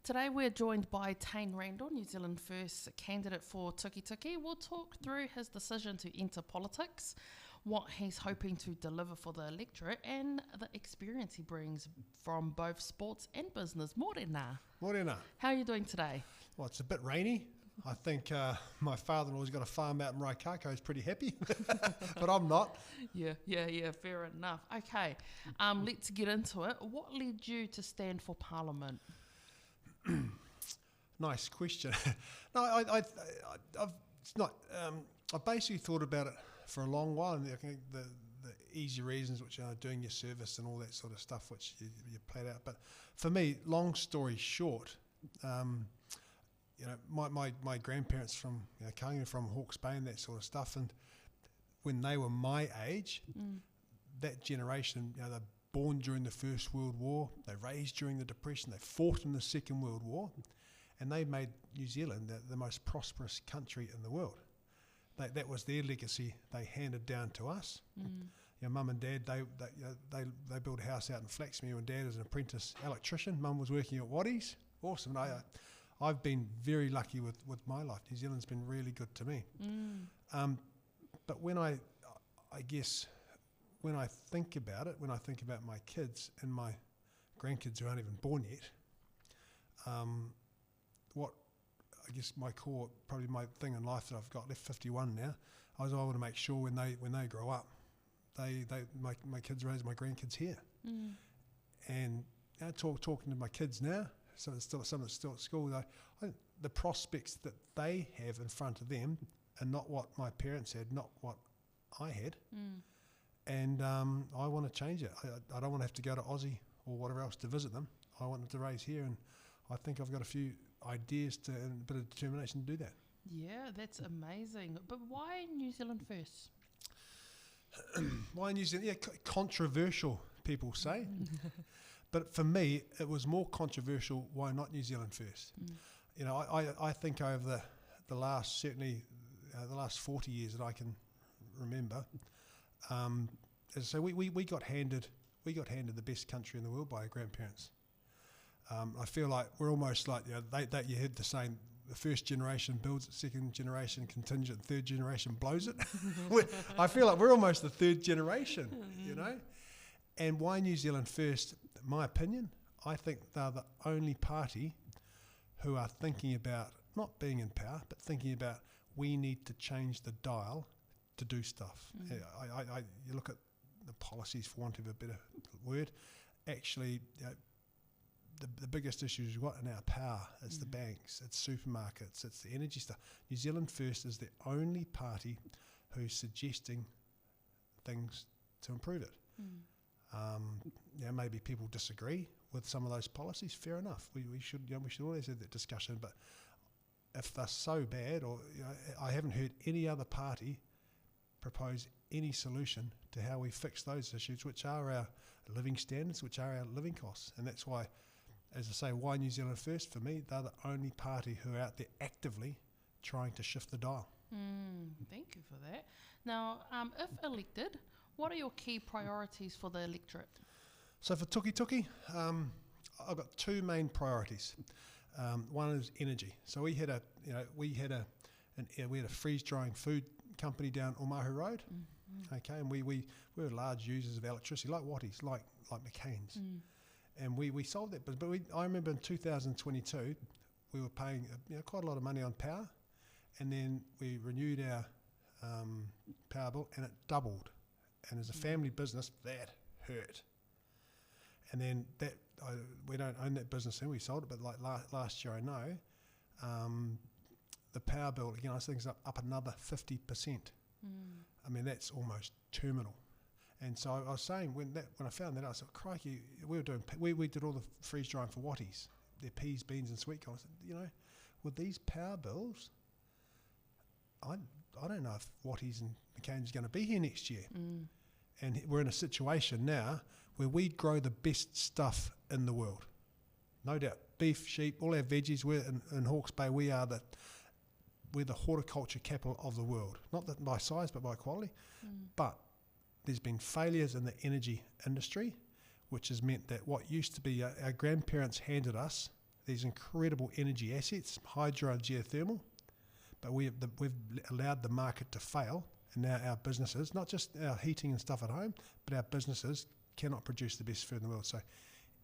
Today we're joined by Taine Randell, New Zealand First candidate for Tukituki. We'll talk through his decision to enter politics, what he's hoping to deliver for the electorate, and the experience he brings from both sports and business. Morena. Morena. How are you doing today? Well, it's a bit rainy. I think my father-in-law's got a farm out in Raikako. He's pretty happy, but I'm not. Yeah, fair enough. Okay, let's get into it. What led you to stand for Parliament? Nice question. No, I've it's not. I've basically thought about it for a long while, and I think the easy reasons, which are doing your service and all that sort of stuff, which you played out. But for me, long story short, my grandparents from coming from Hawke's Bay and that sort of stuff, and when they were my age, that generation, they're born during the First World War, they raised during the Depression, they fought in the Second World War, and they made New Zealand the most prosperous country in the world. That was their legacy they handed down to us. Mum and Dad, they built a house out in Flaxmere, and Dad is an apprentice electrician. Mum was working at Wattie's. Awesome. I've been very lucky with my life. New Zealand's been really good to me. But when I guess when I think about it, when I think about my kids and my grandkids who aren't even born yet, what I guess my core, probably my thing in life that I've got, left 51 now, I want to make sure when they grow up, my kids raise my grandkids here. And talking to my kids now, some that's still at school, the prospects that they have in front of them are not what my parents had, not what I had. And I want to change it. I don't want to have to go to Aussie or whatever else to visit them. I want them to raise here, and I think I've got a few ideas and a bit of determination to do that. Yeah, that's amazing. But why New Zealand First? Why New Zealand? Yeah, controversial, people say. But for me, it was more controversial, why not New Zealand First? I think over the last, certainly the last 40 years that I can remember, as I say, we got handed the best country in the world by our grandparents. I feel like we're almost like, you heard the saying, the first generation builds it, second generation contingent, third generation blows it. I feel like we're almost the third generation, And why New Zealand First? My opinion, I think they're the only party who are thinking about not being in power, but thinking about we need to change the dial to do stuff. You look at the policies, for want of a better word, actually, the biggest issues we've got in our power, it's the banks, it's supermarkets, it's the energy stuff. New Zealand First is the only party who's suggesting things to improve it. Maybe people disagree with some of those policies. Fair enough. We should always have that discussion. But if they're so bad, or I haven't heard any other party propose any solution to how we fix those issues, which are our living standards, which are our living costs. And that's why, as I say, why New Zealand First? For me, they're the only party who are out there actively trying to shift the dial. Thank you for that. Now, if elected, what are your key priorities for the electorate? So for Tukituki, I've got two main priorities. One is energy. So we had a freeze drying food company down Omahu Road. Okay, and we were large users of electricity, like Wattie's, like McCain's, and we sold that. But I remember in 2022, we were paying quite a lot of money on power, and then we renewed our power bill, and it doubled. And as a family business, that hurt. And then we don't own that business, and we sold it. But like last year, I know the power bill again, I think is up another 50%. I mean, that's almost terminal. And so I was saying when I found that, I said, crikey, we did all the freeze drying for Wattie's, their peas, beans, and sweet corn. I said, with these power bills, I don't know if Wattie's and McCain's going to be here next year. And we're in a situation now where we grow the best stuff in the world. No doubt. Beef, sheep, all our veggies. We're in Hawke's Bay, we're the horticulture capital of the world. Not that by size, but by quality. But there's been failures in the energy industry, which has meant that what used to be our grandparents handed us these incredible energy assets, hydro and geothermal, but we've allowed the market to fail, and now our businesses, not just our heating and stuff at home, but our businesses cannot produce the best food in the world. So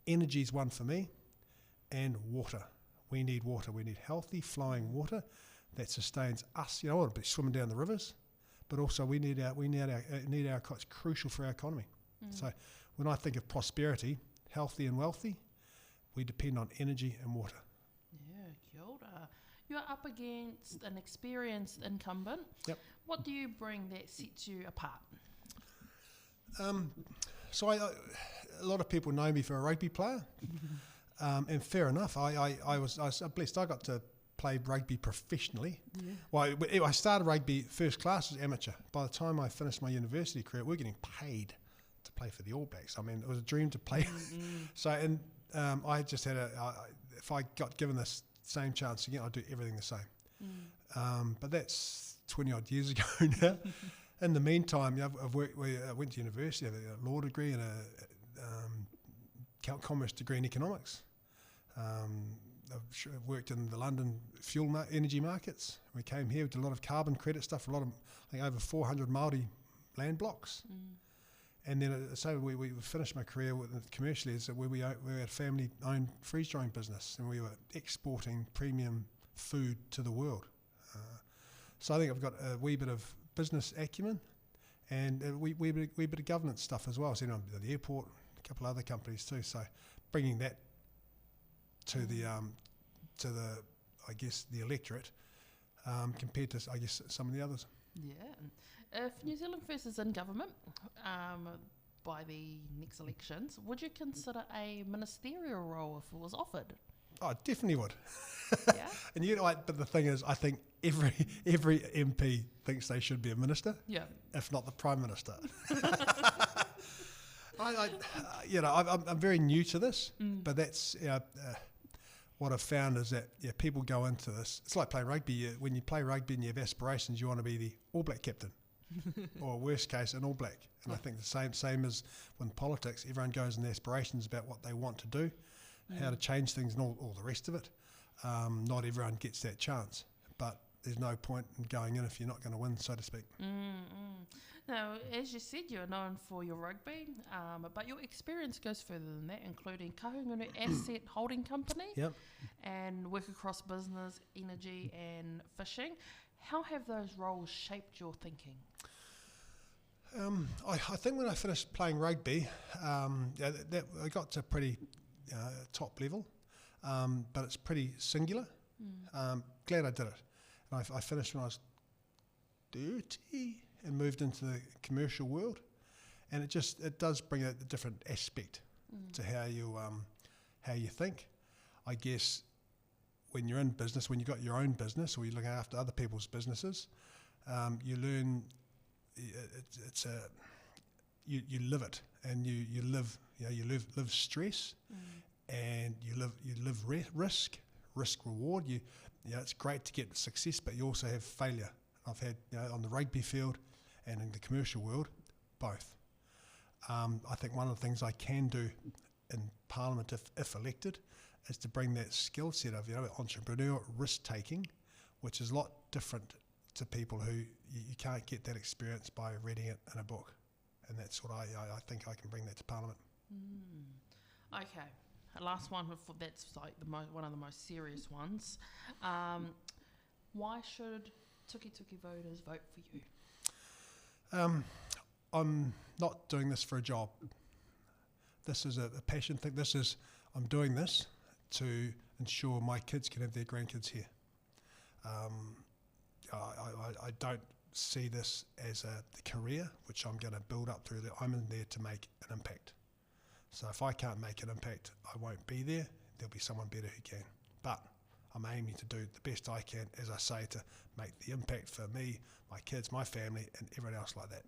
energy is one for me, and water. We need water. We need healthy, flowing water that sustains us. You know, I want to be swimming down the rivers, but also we need our it's crucial for our economy. So when I think of prosperity, healthy and wealthy, we depend on energy and water. Yeah, kia ora. You're up against an experienced incumbent. Yep. What do you bring that sets you apart? So a lot of people know me for a rugby player, and fair enough. I was blessed. I got to play rugby professionally. Yeah. Well, I started rugby first class as amateur. By the time I finished my university career, we were getting paid to play for the All Blacks. I mean, it was a dream to play. So, and I just had if I got given this same chance again, I'd do everything the same. But that's 20 odd years ago now. In the meantime, I've worked. I went to university, I have a law degree and a commerce degree in economics. I've worked in the London energy markets. We came here, did a lot of carbon credit stuff, I think over 400 Māori land blocks. And then so we finished my career commercially as we had a family-owned freeze-drying business, and we were exporting premium food to the world. So I think I've got a wee bit of business acumen and a wee bit of governance stuff as well. So, you know, the airport, a couple of other companies too. So bringing that to the I guess the electorate compared to I guess some of the others. Yeah. If New Zealand First is in government by the next elections, would you consider a ministerial role if it was offered? Oh, I definitely would. Yeah. And but the thing is, I think every MP thinks they should be a minister. Yeah. If not the Prime Minister. I'm very new to this, but that's what I've found is that people go into this. It's like playing rugby. When you play rugby and you have aspirations, you want to be the All Black captain, or worst case, an All Black. And I think the same as when politics, everyone goes in aspirations about what they want to do, how to change things, and all the rest of it. Not everyone gets that chance, but there's no point in going in if you're not going to win, so to speak. Now, as you said, you're known for your rugby, but your experience goes further than that, including Kahungunu Asset Holding Company and work across business, energy and fishing. How have those roles shaped your thinking? I think when I finished playing rugby, that I got to pretty top level, but it's pretty singular. Glad I did it. And I finished when I was 30 and moved into the commercial world, and it does bring a different aspect to how you think. I guess when you're in business, when you've got your own business or you're looking after other people's businesses, you learn. You live it, and you live stress, and you live risk reward. It's great to get success, but you also have failure. I've had on the rugby field and in the commercial world, both. I think one of the things I can do in Parliament, if elected, is to bring that skill set of entrepreneur risk taking, which is a lot different to people who you can't get that experience by reading it in a book, and that's what I think I can bring that to Parliament. Okay, last one that's like one of the most serious ones. Why should Tukituki voters vote for you? I'm not doing this for a job. This is a passion thing. I'm doing this to ensure my kids can have their grandkids here. I don't see this as a career which I'm going to build up through. I'm in there to make an impact. So if I can't make an impact, I won't be there. There'll be someone better who can. But I'm aiming to do the best I can, as I say, to make the impact for me, my kids, my family, and everyone else like that.